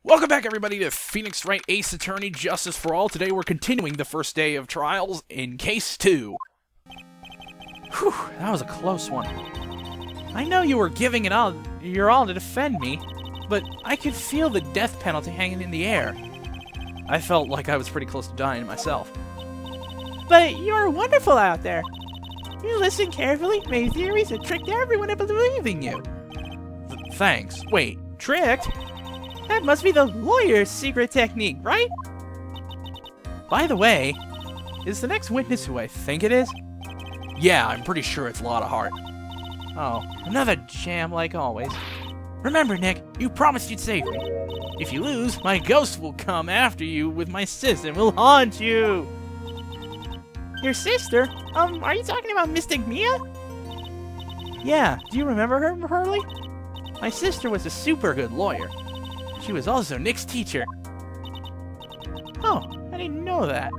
Welcome back, everybody, to Phoenix Wright Ace Attorney Justice for All. Today we're continuing the first day of trials in Case 2. Whew, that was a close one. I know you were giving it all, your all to defend me, but I could feel the death penalty hanging in the air. I felt like I was pretty close to dying myself. But you're wonderful out there. You listened carefully, made theories, and tricked everyone into believing you. Thanks. Wait, tricked? That must be the lawyer's secret technique, right? By the way, is the next witness who I think it is? Yeah, I'm pretty sure it's Lotta Hart. Oh, another jam like always. Remember, Nick, you promised you'd save me. If you lose, my ghost will come after you with my sister and will haunt you. Your sister? Are you talking about Mystic Mia? Yeah, do you remember her, Hurley? My sister was a super good lawyer. She was also Nick's teacher. Oh, I didn't know that.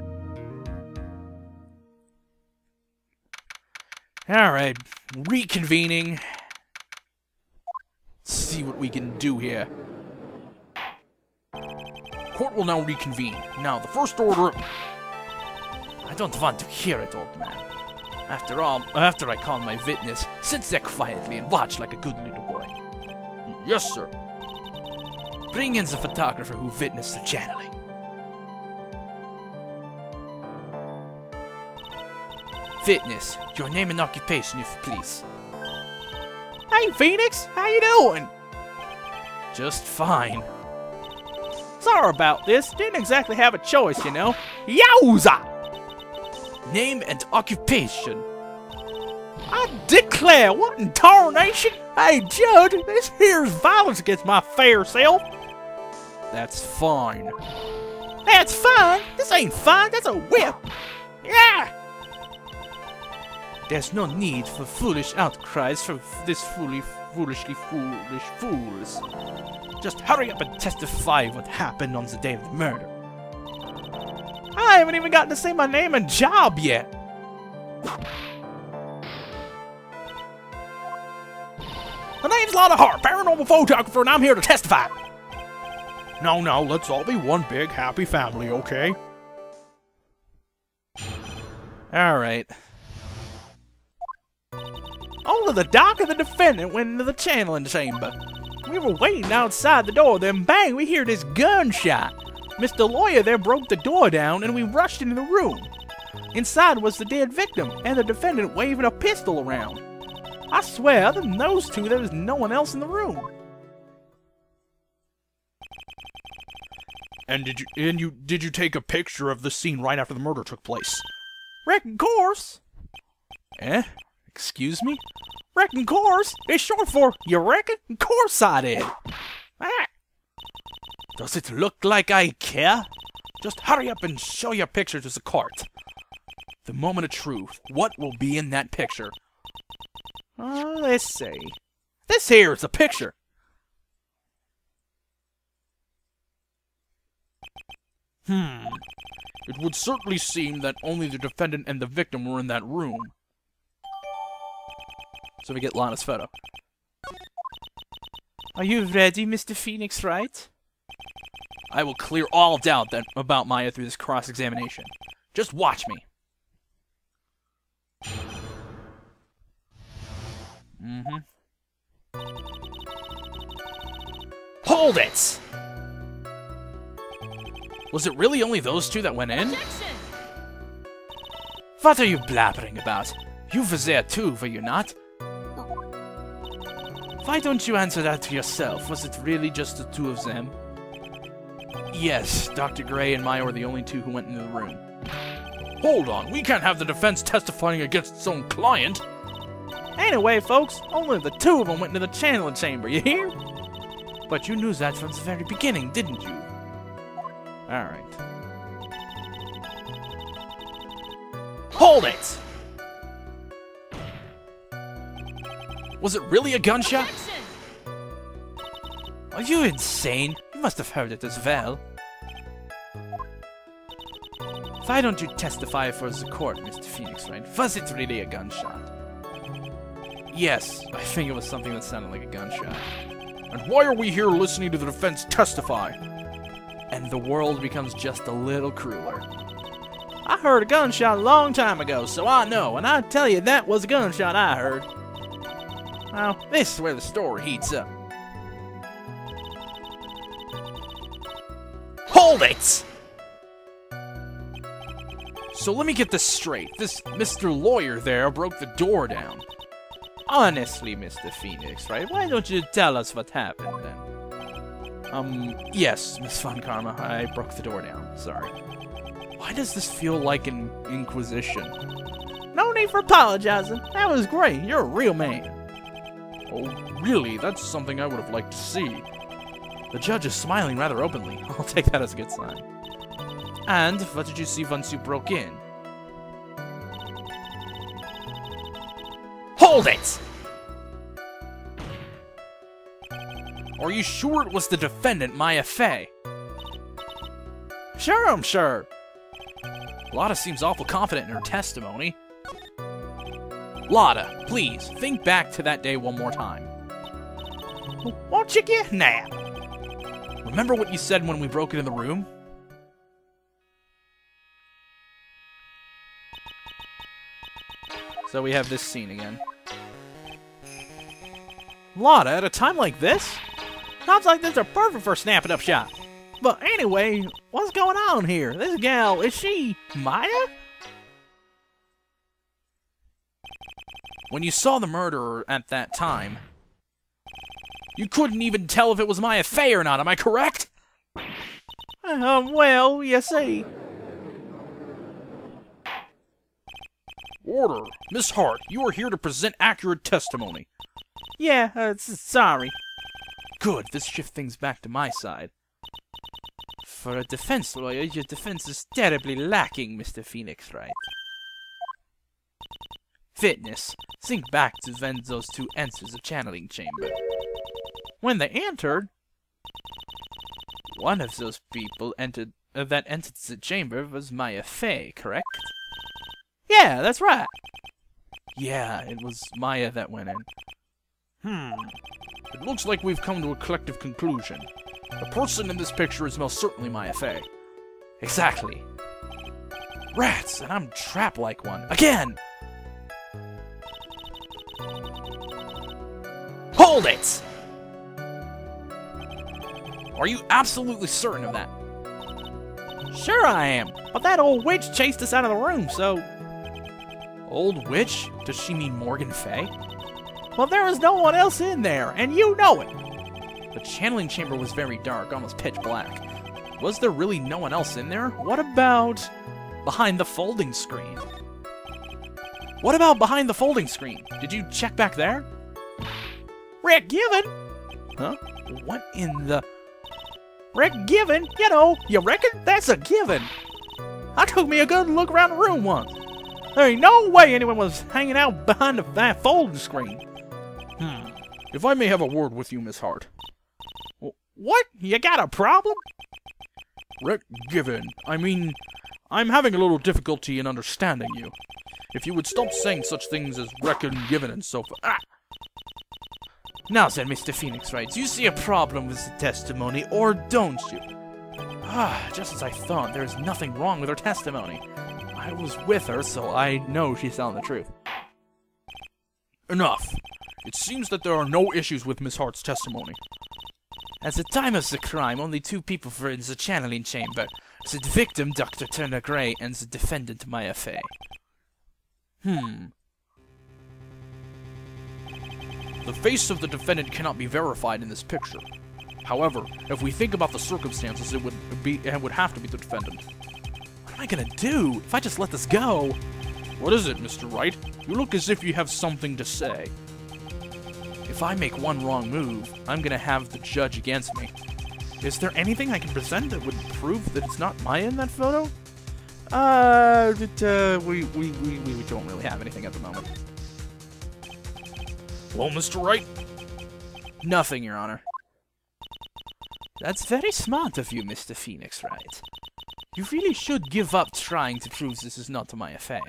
Alright, reconvening. Let's see what we can do here. Court will now reconvene. Now, the first order... I don't want to hear it, old man. After all, after I call my witness, sit there quietly and watch like a good little boy. Yes, sir. Bring in the photographer who witnessed the channeling. Witness, your name and occupation, if you please. Hey, Phoenix, how you doing? Just fine. Sorry about this. Didn't exactly have a choice, you know. Yowza! Name and occupation. I declare, what in tarnation? Hey, Judge, this here's violence against my fair self. That's fine. That's fine? This ain't fine, that's a whip. Yeah! There's no need for foolish outcries from this foolish fools. Just hurry up and testify what happened on the day of the murder. I haven't even gotten to say my name and job yet. My name's Lotta Hart, paranormal photographer, and I'm here to testify. No, let's all be one big happy family, okay? Alright. Only the doc and the defendant went into the channeling chamber. We were waiting outside the door, then bang, we hear this gunshot. Mr. Lawyer there broke the door down, and we rushed into the room. Inside was the dead victim, and the defendant waving a pistol around. I swear, other than those two, there was no one else in the room. And did you take a picture of the scene right after the murder took place? Reckon course. Eh? Excuse me? Reckon course. It's short for you reckon? Course I did. Ah. Does it look like I care? Just hurry up and show your picture to the court. The moment of truth. What will be in that picture? Let's see. This here is a picture. It would certainly seem that only the defendant and the victim were in that room. So we get Lana's photo. Are you ready, Mr. Phoenix Wright? I will clear all doubt about Maya through this cross-examination. Just watch me. Hold it! Was it really only those two that went in? Objection! What are you blabbering about? You were there too, were you not? Why don't you answer that to yourself? Was it really just the two of them? Yes, Dr. Gray and Maya were the only two who went into the room. Hold on, we can't have the defense testifying against its own client. Anyway, folks, only the two of them went into the channeling chamber, you hear? But you knew that from the very beginning, didn't you? Alright. Hold it! Was it really a gunshot? Objection! Are you insane? You must have heard it as well. Why don't you testify for the court, Mr. Phoenix Wright? Was it really a gunshot? Yes, I think it was something that sounded like a gunshot. And why are we here listening to the defense testify? and the world becomes just a little crueler. I heard a gunshot a long time ago, so I know, and I tell you that was a gunshot I heard. Now, this is where the story heats up. Hold it! So let me get this straight. This Mr. Lawyer there broke the door down. Honestly, Mr. Phoenix, Wright, why don't you tell us what happened then? Yes, Miss Von Karma, I broke the door down. Sorry. Why does this feel like an inquisition? No need for apologizing. That was great. You're a real man. Oh, really? That's something I would have liked to see. The judge is smiling rather openly. I'll take that as a good sign. And what did you see once you broke in? Hold it! Are you sure it was the defendant, Maya Fey? Sure, I'm sure. Lotta seems awful confident in her testimony. Lotta, please, think back to that day one more time. Won't you get now? Remember what you said when we broke into the room? So we have this scene again. Lotta, at a time like this? Times like this are perfect for snapping up shot. But anyway, what's going on here? This gal, is she Maya? When you saw the murderer at that time, you couldn't even tell if it was Maya Fey or not, am I correct? Well, you see. Order. Miss Hart, you are here to present accurate testimony. Yeah, sorry. Good, this shifts things back to my side. For a defense lawyer, your defense is terribly lacking, Mr. Phoenix, Wright. Fitness. Think back to when those two entered the channeling chamber. When they entered? One of those people that entered the chamber was Maya Fey, correct? Yeah, that's right. Yeah, it was Maya that went in. It looks like we've come to a collective conclusion. The person in this picture is most certainly Maya Fey. Exactly. Rats, and I'm trapped like one. Again! Hold it! Are you absolutely certain of that? Sure I am, but that old witch chased us out of the room, so... Old witch? Does she mean Morgan Fey? Well, there was no one else in there, and you know it! The channeling chamber was very dark, almost pitch black. Was there really no one else in there? What about behind the folding screen? What about behind the folding screen? Did you check back there? Rick Given? Huh? What in the... Rick Given? You know, you reckon? That's a given. I took me a good look around the room once. There ain't no way anyone was hanging out behind that folding screen. If I may have a word with you, Miss Hart. What? You got a problem? Rick Given. I mean, I'm having a little difficulty in understanding you. If you would stop saying such things as reckon, given, and so forth. Now then, Mr. Phoenix, Wright, do you see a problem with the testimony, or don't you? Just as I thought, there's nothing wrong with her testimony. I was with her, so I know she's telling the truth. Enough. It seems that there are no issues with Miss Hart's testimony. At the time of the crime, only two people were in the channeling chamber. The victim, Dr. Turner Gray, and the defendant, Maya Fey. The face of the defendant cannot be verified in this picture. However, if we think about the circumstances, it would have to be the defendant. What am I gonna do if I just let this go? What is it, Mr. Wright? You look as if you have something to say. If I make one wrong move, I'm gonna have the judge against me. Is there anything I can present that would prove that it's not Maya in that photo? We don't really have anything at the moment. Well, Mr. Wright? Nothing, Your Honor. That's very smart of you, Mr. Phoenix, Wright. You really should give up trying to prove this is not Maya Fey.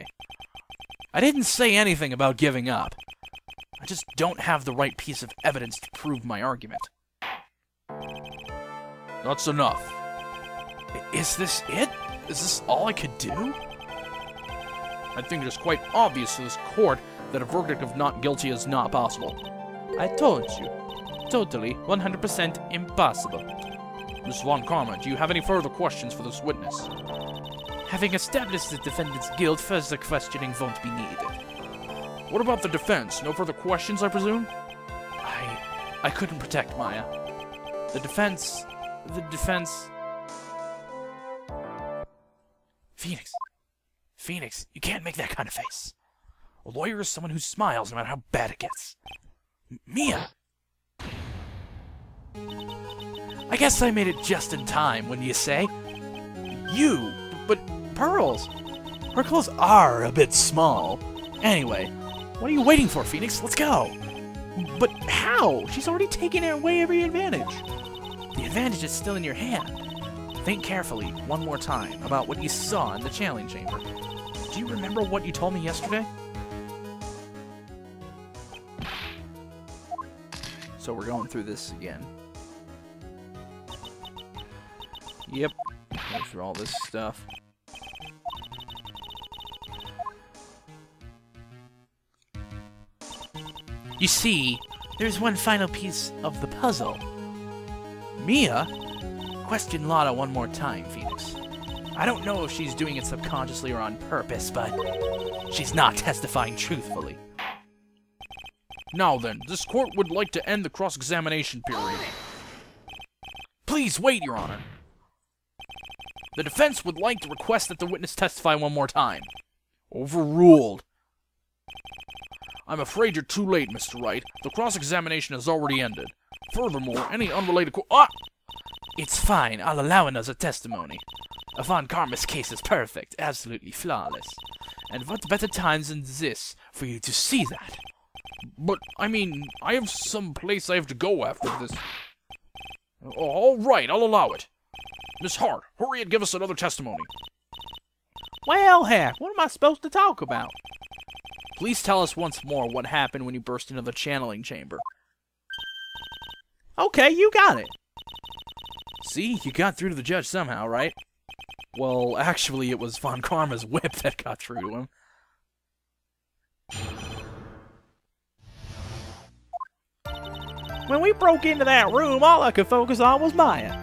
I didn't say anything about giving up. I just don't have the right piece of evidence to prove my argument. That's enough. Is this it? Is this all I could do? I think it is quite obvious to this court that a verdict of not guilty is not possible. I told you. Totally, 100% impossible. Miss Von Karma, do you have any further questions for this witness? Having established the defendant's guilt, further questioning won't be needed. What about the defense? No further questions, I presume? I couldn't protect Maya. The defense... Phoenix, you can't make that kind of face. A lawyer is someone who smiles no matter how bad it gets. Mia! I guess I made it just in time, wouldn't you say? You! But Pearls! Her clothes are a bit small. Anyway, what are you waiting for, Phoenix? Let's go! But how? She's already taken away every advantage. The advantage is still in your hand. Think carefully, one more time, about what you saw in the challenge chamber. Do you remember what you told me yesterday? So we're going through this again. Yep. Go through all this stuff. You see, there's one final piece of the puzzle. Mia? Question Lotta one more time, Phoenix. I don't know if she's doing it subconsciously or on purpose, but she's not testifying truthfully. Now then, this court would like to end the cross-examination period. Please wait, Your Honor. The defense would like to request that the witness testify one more time. Overruled. I'm afraid you're too late, Mr. Wright. The cross-examination has already ended. Furthermore, any unrelated It's fine. I'll allow another testimony. Von Karma's case is perfect, absolutely flawless. And what better time than this for you to see that? But, I mean, I have some place I have to go after this. All right, I'll allow it. Miss Hart, hurry and give us another testimony. Well, heck, what am I supposed to talk about? Please tell us once more what happened when you burst into the channeling chamber. Okay, you got it. See, you got through to the judge somehow, right? Well, actually, it was Von Karma's whip that got through to him. When we broke into that room, all I could focus on was Maya.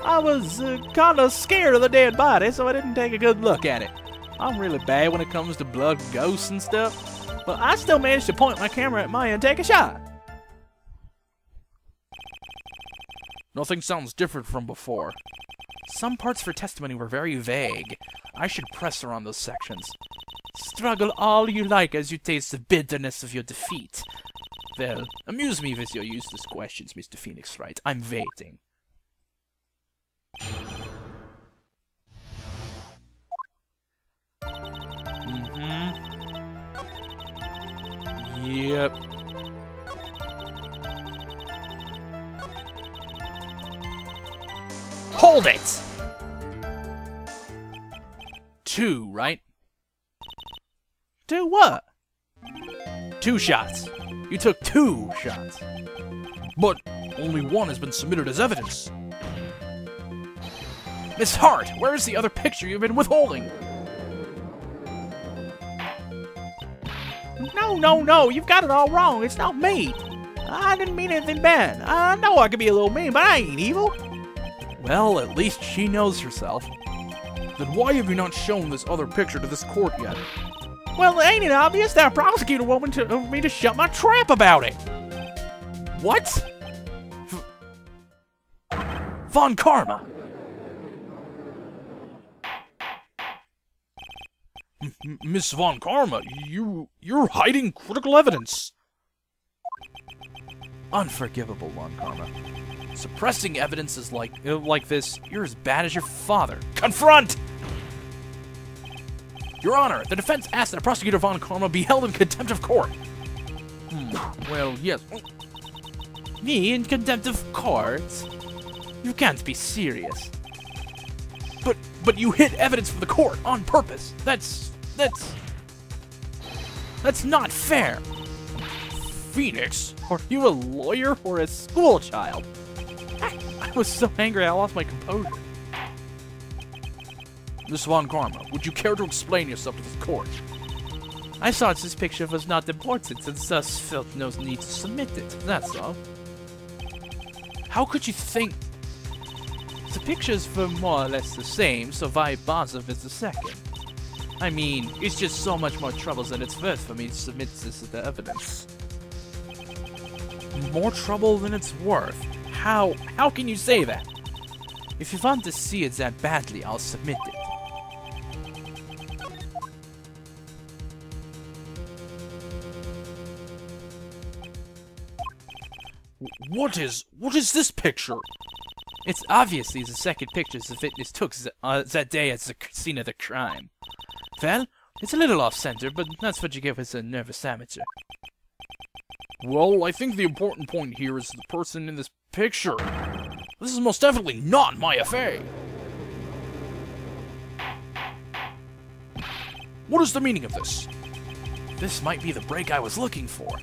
I was kinda scared of the dead body, so I didn't take a good look at it. I'm really bad when it comes to blood ghosts and stuff, but I still managed to point my camera at Maya and take a shot. Nothing sounds different from before. Some parts of her testimony were very vague. I should press her on those sections. Struggle all you like as you taste the bitterness of your defeat. Well, amuse me with your useless questions, Mr. Phoenix Wright. I'm waiting. Yep. Hold it! 2, right? 2 what? 2 shots. You took 2 shots. But only one has been submitted as evidence. Miss Hart, where is the other picture you've been withholding? No, you've got it all wrong. It's not me. I didn't mean anything bad. I know I could be a little mean, but I ain't evil. Well, at least she knows herself. Then why have you not shown this other picture to this court yet? Well, ain't it obvious that a prosecutor wanted me to shut my trap about it? What? Von Karma! Miss Von Karma, you're hiding critical evidence. Unforgivable, Von Karma. Suppressing evidence is like this. You're as bad as your father. Confront! Your Honor, the defense asked that Prosecutor Von Karma be held in contempt of court. Well, yes. Me in contempt of court? You can't be serious. But you hid evidence from the court on purpose. That's not fair. Phoenix, are you a lawyer or a school child? I was so angry I lost my composure. Miss Von Karma, would you care to explain yourself to this court? I thought this picture was not important and thus felt no need to submit it, that's all. How could you think... The pictures were more or less the same, so why bother with the second? I mean, it's just so much more trouble than it's worth for me to submit this as the evidence. More trouble than it's worth? How can you say that? If you want to see it that badly, I'll submit it. What is this picture? It's obviously the second picture the witness took that day at the scene of the crime. Well, it's a little off-center, but that's what you get with a nervous amateur. Well, I think the important point here is the person in this picture. This is most definitely not Maya Fey. What is the meaning of this? This might be the break I was looking for.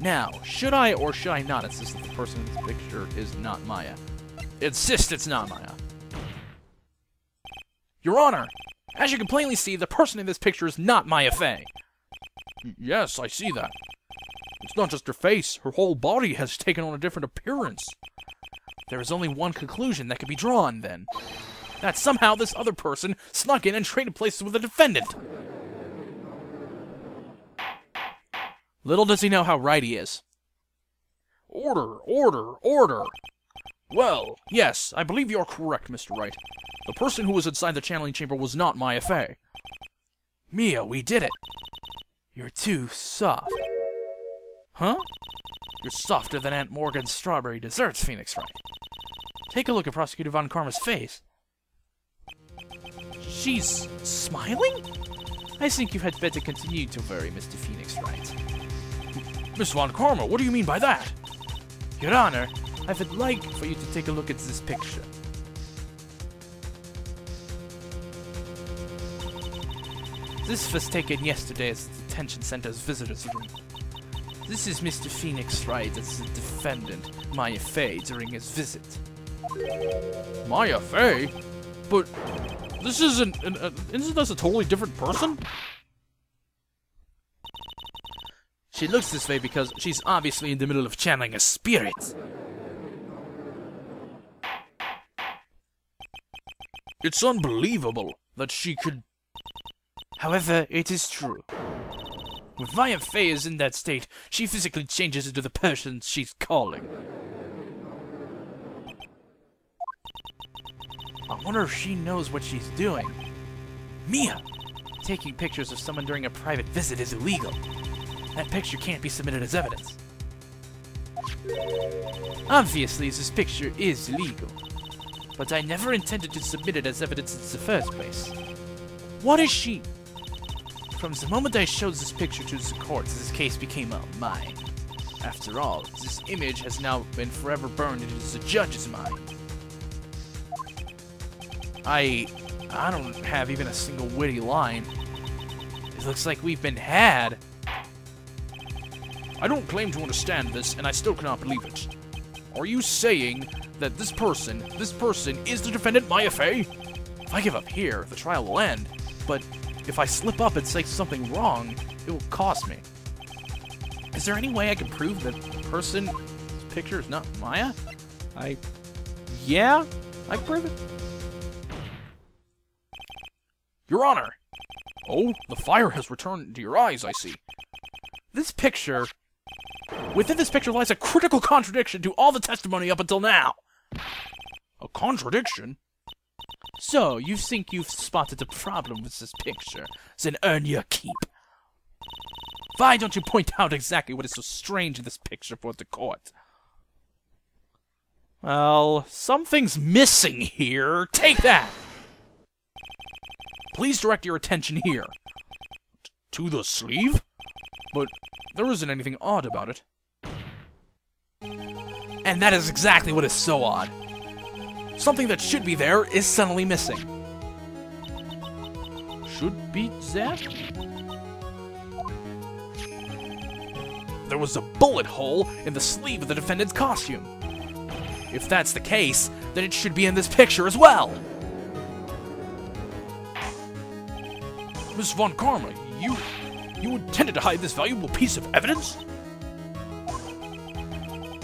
Now, should I or should I not insist that the person in this picture is not Maya? Insist it's not Maya. Your Honor, as you can plainly see, the person in this picture is not Maya Fey. Yes, I see that. It's not just her face, her whole body has taken on a different appearance. There is only one conclusion that can be drawn, then. That somehow this other person snuck in and traded places with the defendant. Little does he know how right he is. Order, order, order! Well, yes, I believe you're correct, Mr. Wright. The person who was inside the channeling chamber was not Maya Fey. Mia, we did it! You're too soft. Huh? You're softer than Aunt Morgan's strawberry desserts, Phoenix Wright. Take a look at Prosecutor Von Karma's face. She's smiling? I think you had better continue to worry, Mr. Phoenix Wright. Miss Von Karma, what do you mean by that? Your Honor, I would like for you to take a look at this picture. This was taken yesterday at the detention center's visitor's room. This is Mr. Phoenix Wright as the defendant, Maya Fey, during his visit. Maya Fey? But this isn't this a totally different person? She looks this way because she's obviously in the middle of channeling a spirit. It's unbelievable that she could... However, it is true. When Maya Fey is in that state, she physically changes into the person she's calling. I wonder if she knows what she's doing. Mia! Taking pictures of someone during a private visit is illegal. That picture can't be submitted as evidence. Obviously, this picture is illegal. But I never intended to submit it as evidence in the first place. What is she? From the moment I showed this picture to the court, this case became mine. After all, this image has now been forever burned into the judge's mind. I don't have even a single witty line. It looks like we've been had. I don't claim to understand this, and I still cannot believe it. Are you saying that this person is the defendant Maya Fey? If I give up here, the trial will end. But if I slip up and say something wrong, it will cost me. Is there any way I can prove that the person's picture is not Maya? Yeah, I can prove it. Your Honor! Oh, the fire has returned to your eyes, I see. This picture... Within this picture lies a critical contradiction to all the testimony up until now. A contradiction? So, you think you've spotted a problem with this picture, then earn your keep. Why don't you point out exactly what is so strange in this picture for the court? Well, something's missing here. Take that! Please direct your attention here. To the sleeve? But there isn't anything odd about it. And that is exactly what is so odd. Something that should be there is suddenly missing. Should be there? There was a bullet hole in the sleeve of the defendant's costume. If that's the case, then it should be in this picture as well. Miss Von Karma, you intended to hide this valuable piece of evidence?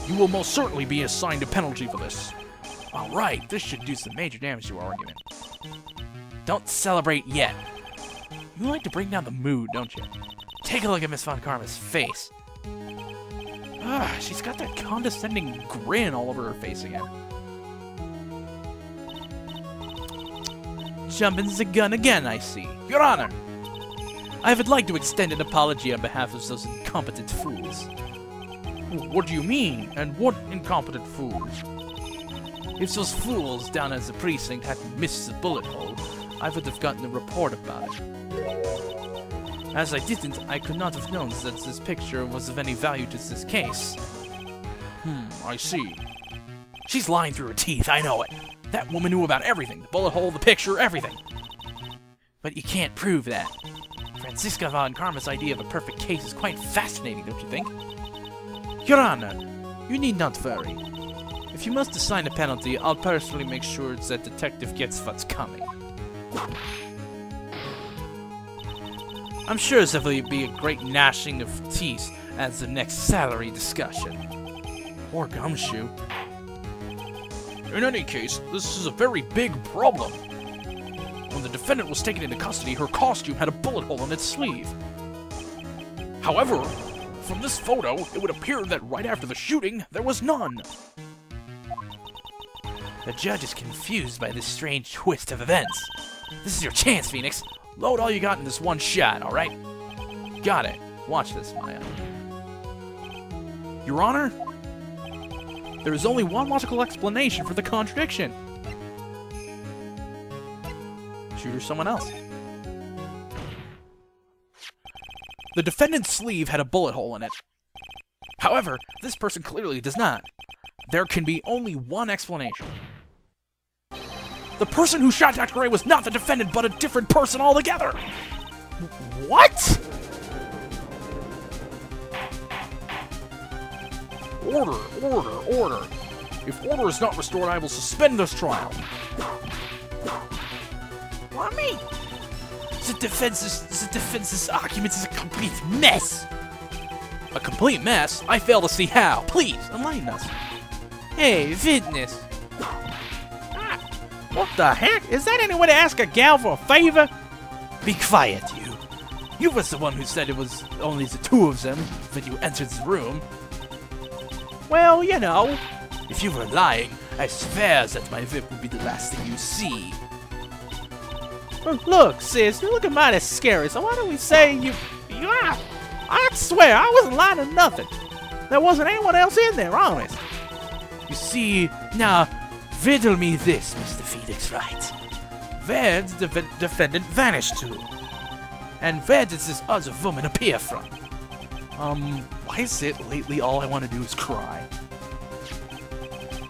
You will most certainly be assigned a penalty for this. Alright, this should do some major damage to our argument. Don't celebrate yet. You like to bring down the mood, don't you? Take a look at Miss Von Karma's face. She's got that condescending grin all over her face again. Jumping the gun again, I see. Your Honor, I would like to extend an apology on behalf of those incompetent fools. What do you mean? And what incompetent fools? If those fools down at the precinct hadn't missed the bullet hole, I would have gotten a report about it. As I didn't, I could not have known that this picture was of any value to this case. I see. She's lying through her teeth, I know it. That woman knew about everything. The bullet hole, the picture, everything. But you can't prove that. Franziska Von Karma's idea of a perfect case is quite fascinating, don't you think? Your Honor, you need not worry. If you must assign a penalty, I'll personally make sure that detective gets what's coming. I'm sure there will be a great gnashing of teeth at the next salary discussion. Or gumshoe. In any case, this is a very big problem. When the defendant was taken into custody, her costume had a bullet hole in its sleeve. However, from this photo, it would appear that right after the shooting, there was none. The judge is confused by this strange twist of events. This is your chance, Phoenix. Load all you got in this one shot, alright? Got it. Watch this, Maya. Your Honor, there is only one logical explanation for the contradiction. Shoot or someone else. The defendant's sleeve had a bullet hole in it. However, this person clearly does not. There can be only one explanation. The person who shot Dr. Ray was not the defendant, but a different person altogether! What?! Order! If order is not restored, I will suspend this trial. What me? The defense's argument is a complete mess! A complete mess? I fail to see how. Please, enlighten us. Hey, witness. What the heck? Is that any way to ask a gal for a favor? Be quiet, you. You was the one who said it was only the two of them when you entered the room. Well, you know. If you were lying, I swear that my whip would be the last thing you see. Look, sis, you're looking mighty scary, so why don't we say you I swear, I wasn't lying to nothing. There wasn't anyone else in there, honest. You see, now, riddle me this, Mr. Phoenix Wright. Where did the defendant vanish to? And where did this other woman appear from? Why is it lately all I want to do is cry?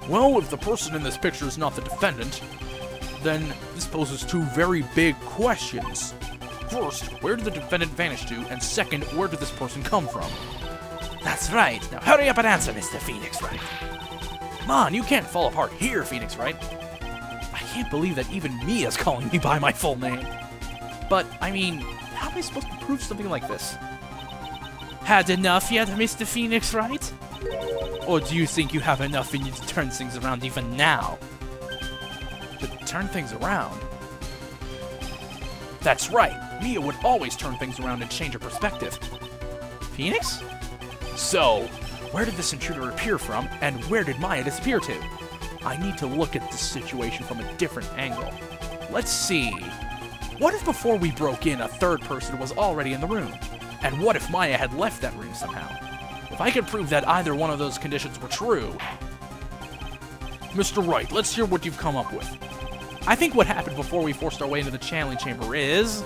Well, if the person in this picture is not the defendant, then this poses two very big questions. First, where did the defendant vanish to? And second, where did this person come from? That's right. Now hurry up and answer, Mr. Phoenix Wright. Come on, you can't fall apart here, Phoenix Wright. I can't believe that even Mia's calling me by my full name. But, I mean, how am I supposed to prove something like this? Had enough yet, Mr. Phoenix Wright? Or do you think you have enough in you to turn things around even now? To turn things around? That's right. Mia would always turn things around and change her perspective. Phoenix? So, where did this intruder appear from, and where did Maya disappear to? I need to look at this situation from a different angle. Let's see. What if before we broke in, a third person was already in the room? And what if Maya had left that room somehow? If I could prove that either one of those conditions were true... Mr. Wright, let's hear what you've come up with. I think what happened before we forced our way into the channeling chamber is...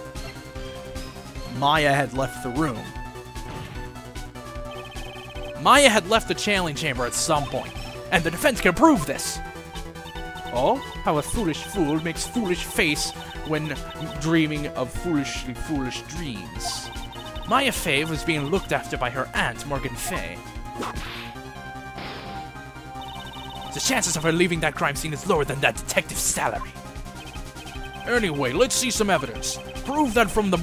Maya had left the room. Maya had left the channeling chamber at some point, and the defense can prove this. Oh, how a foolish fool makes foolish face when dreaming of foolishly foolish dreams. Maya Fay was being looked after by her aunt, Morgan Fay. The chances of her leaving that crime scene is lower than that detective's salary. Anyway, let's see some evidence. Prove that from the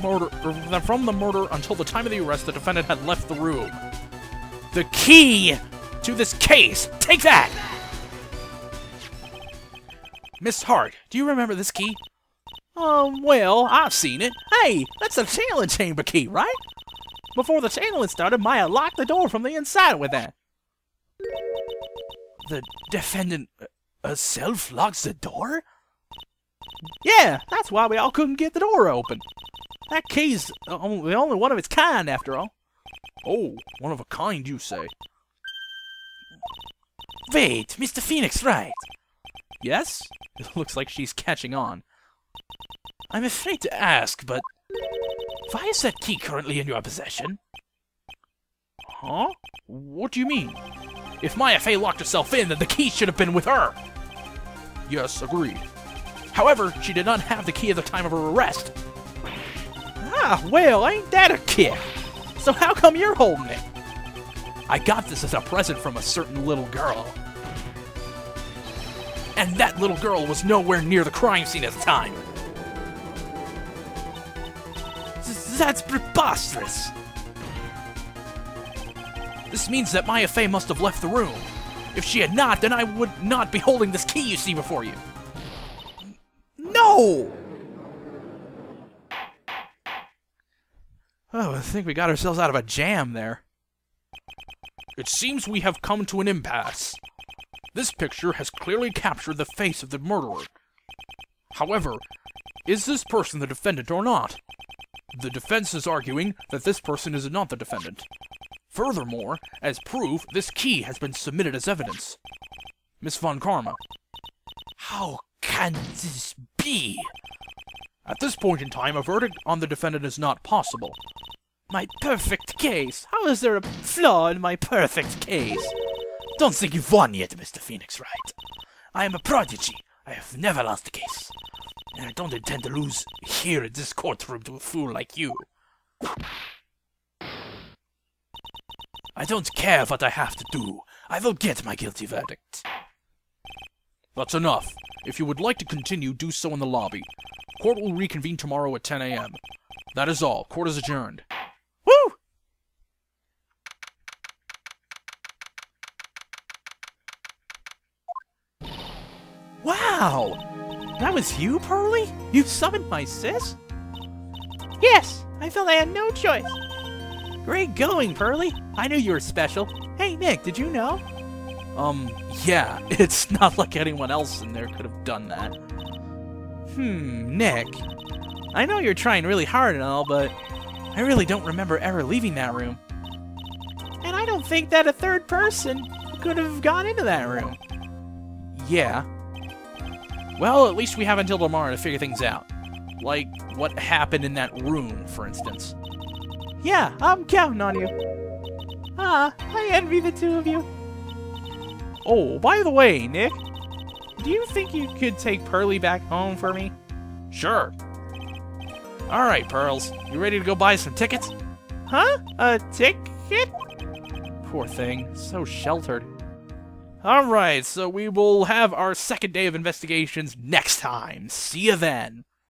murder until the time of the arrest, the defendant had left the room. The key to this case! Take that! Miss Hart, do you remember this key? Well, I've seen it. Hey, that's the channeling chamber key, right? Before the channeling started, Maya locked the door from the inside with that. The defendant self-locks the door? Yeah, that's why we all couldn't get the door open. That key's the only one of its kind, after all. Oh, one of a kind, you say? Wait, Mr. Phoenix Wright. Yes? It looks like she's catching on. I'm afraid to ask, but why is that key currently in your possession? Huh? What do you mean? If Maya Fey locked herself in, then the key should have been with her! Yes, agreed. However, she did not have the key at the time of her arrest. Ah, well, ain't that a kick? So how come you're holding it? I got this as a present from a certain little girl. And that little girl was nowhere near the crime scene at the time. That's preposterous. This means that Maya Fey must have left the room. If she had not, then I would not be holding this key you see before you. No! Oh, I think we got ourselves out of a jam there. It seems we have come to an impasse. This picture has clearly captured the face of the murderer. However, is this person the defendant or not? The defense is arguing that this person is not the defendant. Furthermore, as proof, this key has been submitted as evidence. Miss Von Karma. How can this be? At this point in time, a verdict on the defendant is not possible. My perfect case? How is there a flaw in my perfect case? Don't think you've won yet, Mr. Phoenix Wright. I am a prodigy. I have never lost a case. And I don't intend to lose here in this courtroom to a fool like you. I don't care what I have to do. I will get my guilty verdict. That's enough. If you would like to continue, do so in the lobby. Court will reconvene tomorrow at 10 a.m. That is all. Court is adjourned. Woo! Wow! That was you, Pearly? You summoned my sis? Yes, I felt I had no choice. Great going, Pearly. I knew you were special. Hey, Nick, did you know? Yeah, it's not like anyone else in there could have done that. Nick. I know you're trying really hard and all, but I really don't remember ever leaving that room. And I don't think that a third person could have gone into that room. Yeah. Well, at least we have until tomorrow to figure things out. Like, what happened in that room, for instance. Yeah, I'm counting on you. Ah, I envy the two of you. Oh, by the way, Nick, do you think you could take Pearly back home for me? Sure. Alright, Pearls, you ready to go buy some tickets? Huh? A ticket? Poor thing, so sheltered. Alright, so we will have our second day of investigations next time. See you then.